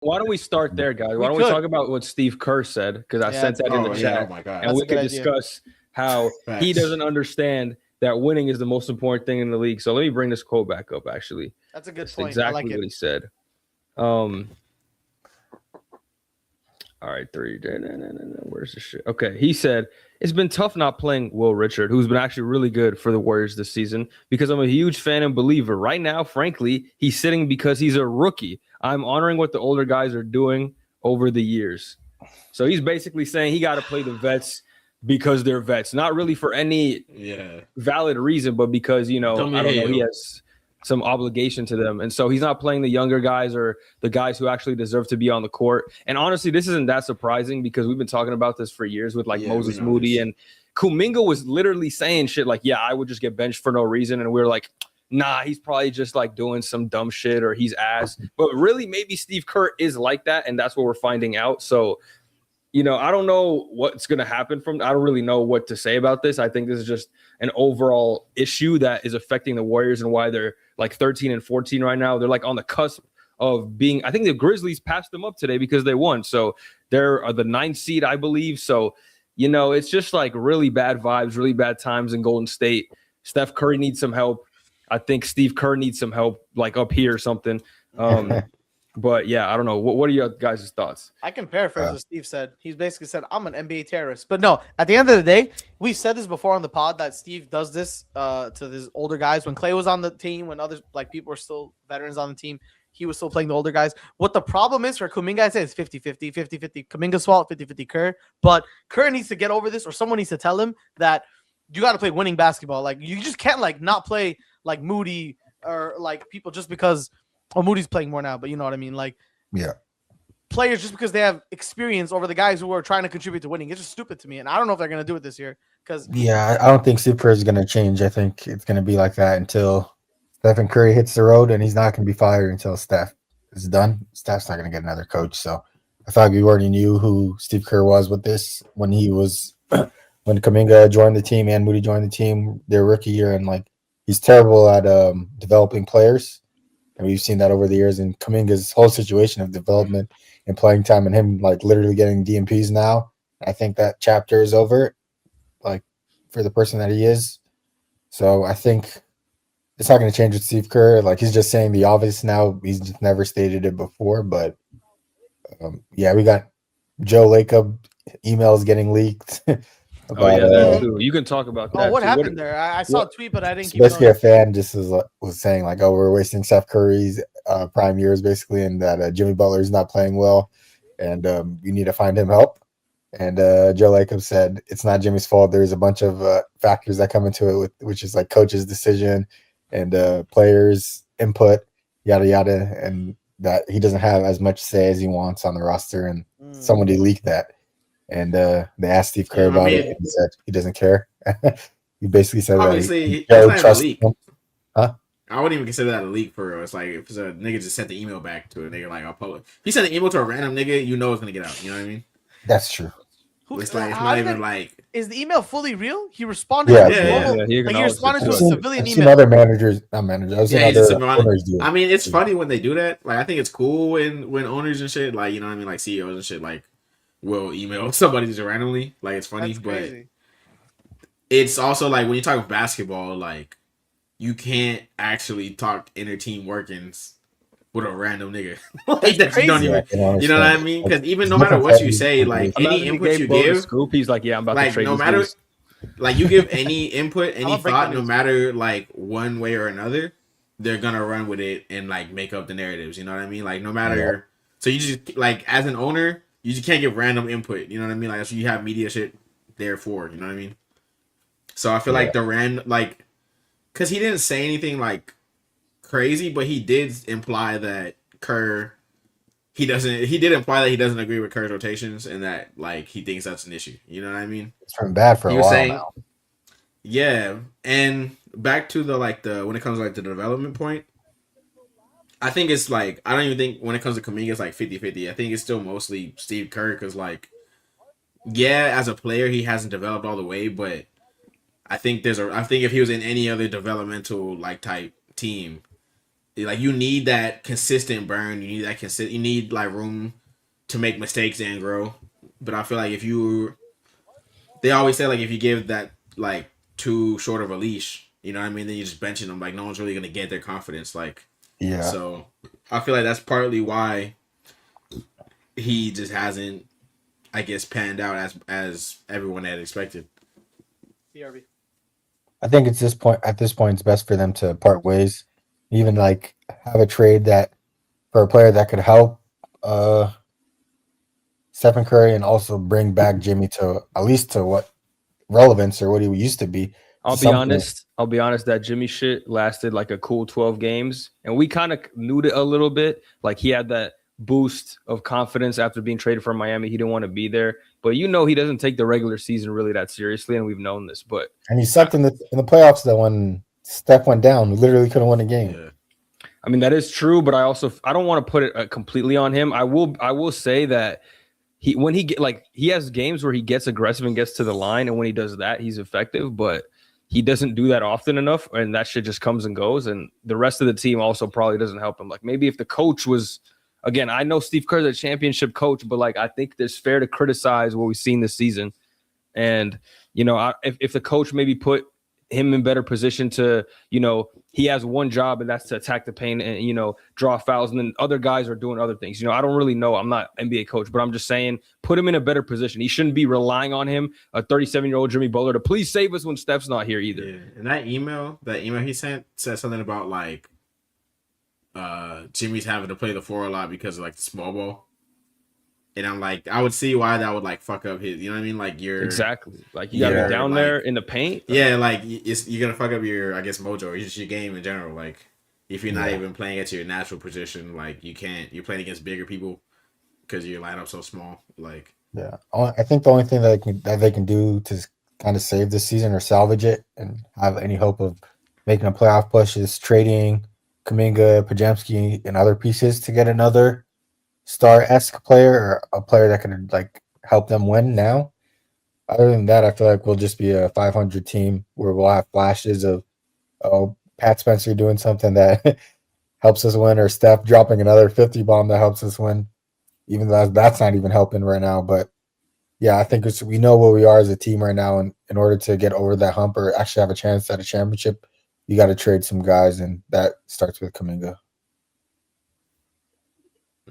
Why don't we start there, guys? Why don't we talk about what Steve Kerr said? Because I sent that in the chat, oh my God. and we could discuss how he doesn't understand that winning is the most important thing in the league. So let me bring this quote back up. Actually, that's a good point. Exactly what he said. All right, where's the shit? Okay, he said, it's been tough not playing Will Richard, who's been actually really good for the Warriors this season, because I'm a huge fan and believer. Right now, frankly, he's sitting because he's a rookie. I'm honoring what the older guys are doing over the years. So he's basically saying he got to play the vets because they're vets, not really for any valid reason, but because, I don't know, he has some obligation to them. And so he's not playing the younger guys or the guys who actually deserve to be on the court. And honestly, this isn't that surprising because we've been talking about this for years with Moses Moody, and Kuminga was literally saying shit like, yeah, I would just get benched for no reason. And we were like, nah, he's probably just doing some dumb shit or he's ass. But really, maybe Steve Kerr is like that. And that's what we're finding out. So, I don't know what's going to happen I don't really know what to say about this. I think this is just an overall issue that is affecting the Warriors and why they're 13 and 14 right now. They're on the cusp of being, I think the Grizzlies passed them up today because they won. So they're the 9th seed, I believe. So, it's just really bad vibes, really bad times in Golden State. Steph Curry needs some help. I think Steve Kerr needs some help, up here or something. But yeah, I don't know. What are your guys' thoughts? I can paraphrase what Steve said. He's basically said, I'm an NBA terrorist. But no, at the end of the day, we said this before on the pod that Steve does this to his older guys. When Clay was on the team, when others people were still veterans on the team, he was still playing the older guys. What the problem is for Kuminga, I say it's 50-50, 50-50 Kuminga's fault, 50-50 Kerr. But Kerr needs to get over this, or someone needs to tell him that you got to play winning basketball. You just can't not play Moody or people just because Moody's playing more now, but you know what I mean? Players just because they have experience over the guys who are trying to contribute to winning. It's just stupid to me. And I don't know if they're going to do it this year. I don't think Steve Kerr is going to change. I think it's going to be like that until Stephen Curry hits the road, and he's not going to be fired until Steph is done. Steph's not going to get another coach. So I thought we already knew who Steve Kerr was with this when when Kuminga joined the team and Moody joined the team their rookie year. And he's terrible at developing players. And we've seen that over the years. And Kuminga's whole situation of development and playing time and him literally getting DMPs now, I think that chapter is over, for the person that he is. So I think it's not going to change with Steve Kerr. He's just saying the obvious now. He's just never stated it before. But we got Joe Lacob emails getting leaked. You can talk about that. What happened there? I saw a tweet, but I didn't keep basically going. A fan just was saying we're wasting Steph Curry's prime years basically, and that Jimmy Butler's not playing well, and you need to find him help. And Joe Lacob said it's not Jimmy's fault. There's a bunch of factors that come into it, which is coach's decision and players' input, yada yada, and that he doesn't have as much say as he wants on the roster. And somebody leaked that. And they asked Steve Kerr about it, and he said he doesn't care. He basically said obviously it's not a leak. Huh? I wouldn't even consider that a leak for real. It's if it's a nigga just sent the email back to a nigga I'll publish. If he sent an email to a random nigga, it's gonna get out. You know what I mean? That's true. It's not even is the email fully real? He responded. He responded to a civilian email. Other managers, not managers. I mean, it's funny when they do that. I think it's cool when owners and shit, you know what I mean, CEOs and shit, will email somebody just randomly. It's funny, but it's also when you talk about basketball, you can't actually talk inner team workings with a random nigga. That you don't even, you know what I mean? Because even no matter what you say, any input you give, scoop, he's I'm about to trade no matter, you give any input, any thought, no matter one way or another, they're gonna run with it and make up the narratives. You know what I mean? No matter. So you just as an owner, you just can't give random input. You know what I mean? That's what you have media shit there for. You know what I mean? So I feel because he didn't say anything crazy, but he did imply that he did imply that he doesn't agree with Kerr's rotations and that he thinks that's an issue. You know what I mean? It's been bad for a while now. Yeah, and back to the when it comes to the development point, I think it's I don't even think when it comes to Kuminga it's 50-50. I think it's still mostly Steve Kerr because as a player he hasn't developed all the way, but I think if he was in any other developmental type team, like you need that consistent burn. You need that you need like room to make mistakes and grow. But I feel like they always say like if you give that like too short of a leash, you know what I mean, then you're just benching them. Like no one's really gonna get their confidence. Like Yeah. So I feel like that's partly why he just hasn't, I guess, panned out as everyone had expected. CRB. I think at this point, it's best for them to part ways. Even like have a trade that for a player that could help Stephen Curry and also bring back Jimmy to at least to what relevance or what he used to be. I'll be honest. That Jimmy shit lasted like a cool 12 games, and we kind of knew it a little bit. Like he had that boost of confidence after being traded from Miami. He didn't want to be there, but he doesn't take the regular season really that seriously, and we've known this. And he sucked in the playoffs. That when Steph went down, we literally couldn't win a game. Yeah. I mean that is true, but I don't want to put it completely on him. I will say that he has games where he gets aggressive and gets to the line, and when he does that, he's effective, but he doesn't do that often enough, and that shit just comes and goes. And the rest of the team also probably doesn't help him. Like maybe if the coach was, again, I know Steve Kerr's a championship coach, but like I think it's fair to criticize what we've seen this season. And if the coach maybe put him in better position to, he has one job and that's to attack the paint and, draw fouls. And then other guys are doing other things. I don't really know. I'm not NBA coach, but I'm just saying, put him in a better position. He shouldn't be relying on him, a 37-year-old Jimmy Butler, to please save us when Steph's not here either. Yeah. And that email he sent said something about like Jimmy's having to play the 4 a lot because of like the small ball. And I'm like, I would see why that would like fuck up his, you know what I mean? Like you're exactly like you gotta be down there in the paint. Yeah, like you're gonna fuck up your, I guess, mojo or just your game in general. Like if you're not even playing at your natural position, like you're playing against bigger people because your lineup so small. Like I think the only thing that they can do to kind of save this season or salvage it and have any hope of making a playoff push is trading Kuminga, Pajemski, and other pieces to get another star-esque player or a player that can like help them win now. Other than that, I feel like we'll just be a 500 team where we'll have flashes of Pat Spencer doing something that helps us win or Steph dropping another 50 bomb that helps us win, even though that's not even helping right now. But yeah, I think we know where we are as a team right now, and in order to get over that hump or actually have a chance at a championship, you got to trade some guys, and that starts with Kuminga.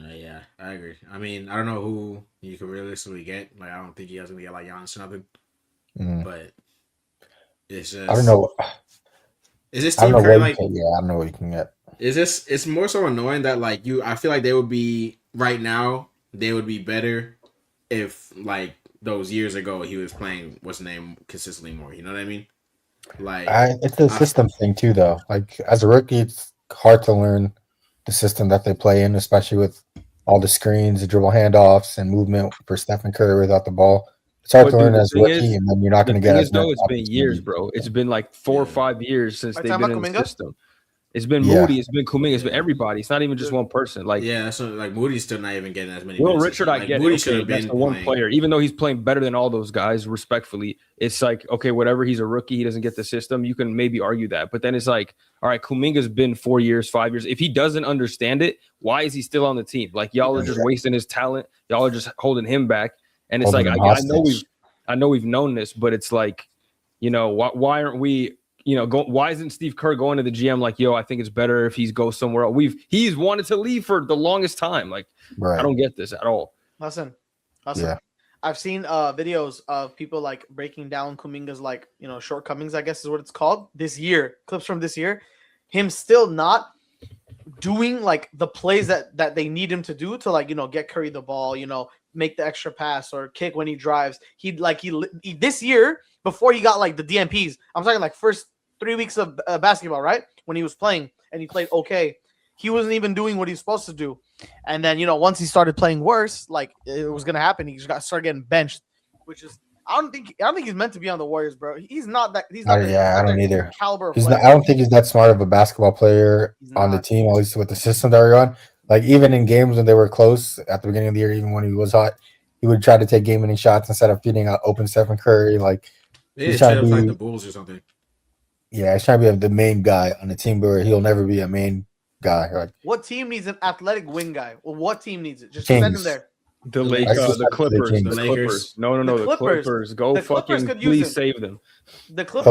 Yeah, I agree. I mean, I don't know who you could realistically get. Like, I don't think he has gonna get like Giannis or nothing. But it's just I don't know. Is this team Curry like? I don't know what you can get. Is this? It's more so annoying that like I feel like they would be right now. They would be better if like those years ago he was playing what's the name consistently more. You know what I mean? Like it's a system thing too, though. Like as a rookie, it's hard to learn the system that they play in, especially with all the screens, the dribble handoffs, and movement for Stephen Curry without the ball. It's hard to learn as a rookie, and then you're not going to get as much. It's been years, bro. It's been like 4 or 5 years since they've been in the system. It's been Moody, it's been Kuminga, it's been everybody. It's not even just one person. Like so like Moody's still not even getting as many. Will Richard, I get Moody it. Okay, that's the one player. Even though he's playing better than all those guys, respectfully, it's like okay, whatever. He's a rookie, he doesn't get the system. You can maybe argue that, but then it's like, all right, Kuminga's been 4 years, 5 years. If he doesn't understand it, why is he still on the team? Like y'all are just wasting his talent. Y'all are just holding him back. And it's like I know we've known this, but it's like, why aren't we? Why isn't Steve Kerr going to the GM like, yo, I think it's better if he goes somewhere else? He's wanted to leave for the longest time. Like, I don't get this at all. Hassan. Yeah. I've seen videos of people like breaking down Kuminga's like, shortcomings, I guess is what it's called this year. Clips from this year. Him still not doing like the plays that they need him to do to like, get Curry the ball, make the extra pass or kick when he drives. He this year before he got like the DMPs, I'm talking like first 3 weeks of basketball, right? When he was playing and he played okay, he wasn't even doing what he's supposed to do. And then, once he started playing worse, like it was going to happen. He just started getting benched, which is, I don't think he's meant to be on the Warriors, bro. He's not that. He's not. I don't either. Caliber. I don't think he's that smart of a basketball player on the team, at least with the system that we're on. Like even in games when they were close at the beginning of the year, even when he was hot, he would try to take game-winning shots instead of feeding out open Stephen Curry. Like he's trying to be the Bulls or something. Yeah, he's trying to be the main guy on the team, where he'll never be a main guy. Like What team needs an athletic wing guy? Well, what team needs it? Just send him Kings. there. The The Lakers, Lakers. the Clippers, The the Lakers. Clippers. No, The the Clippers. Clippers. Go The Clippers fucking could use please him. save them. The Clippers